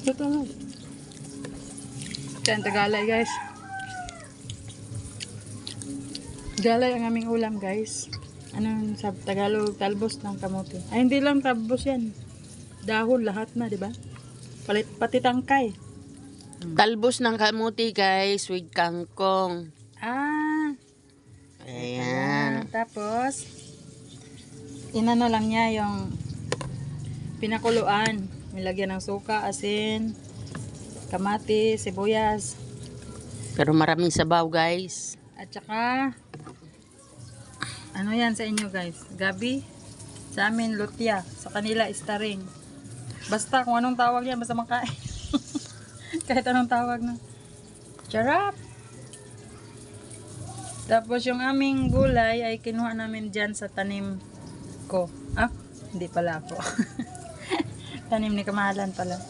Ito lang. Ito ang tagalay guys. Galay ang aming ulam guys. Ano sa Tagalog? Talbos ng kamote. Ay hindi lang talbos yan. Dahon lahat na, di ba? Pati tangkay. Talbos ng kamuti guys with kangkong. Ah. Ayan. Tapos inano lang niya yung pinakuluan. Nilagyan ng suka, asin, kamatis, sibuyas. Pero maraming sabaw guys. At saka ano yan sa inyo guys? Gabi. Sa amin lutya. Sa kanila istaring. Basta kung anong tawag yan, basta makain. Kahit anong tawag na. Charap! Tapos yung aming gulay ay kinuha namin dyan sa tanim ko. Ah, hindi pala ako. Tanim ni Kamahalan pala.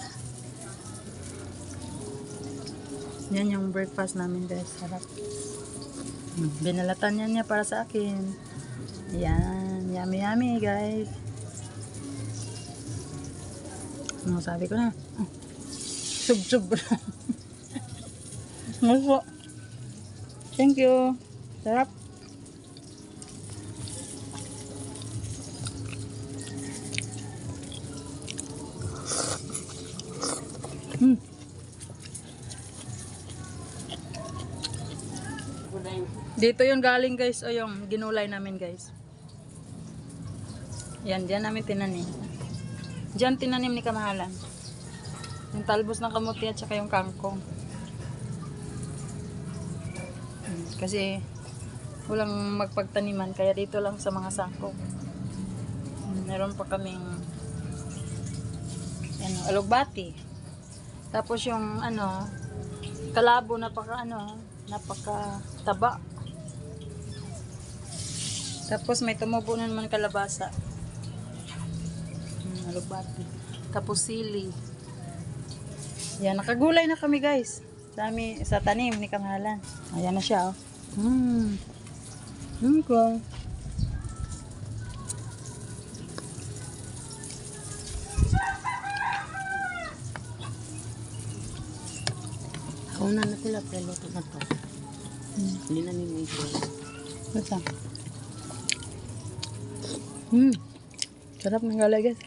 Yan yung breakfast namin guys. Sarap. Binalatan niya para sa akin. Yan. Yummy yummy guys. Ano sabi ko na? Sub-sub. Muso. Thank you. Sarap. Dito yung galing guys. O yung ginulay namin guys. Yan. Diyan namin tinanim. Diyan tinanim ni Kamahalan. Yung talbos ng kamuti at saka yung kangkong. Kasi walang magpagtaniman kaya dito lang sa mga sangkong. Meron pa kaming alugbati. Tapos yung kalabo napaka taba. Tapos may tumubo na naman kalabasa. Alugbati. Tapos sili. Yan, nakagulay na kami guys. Sa tanim ni Kamahalan. Ayan na siya, oh. Okay. Ako na sila, pero ito na to. Hindi na nila ito. Basta. Sarap ng galay guys.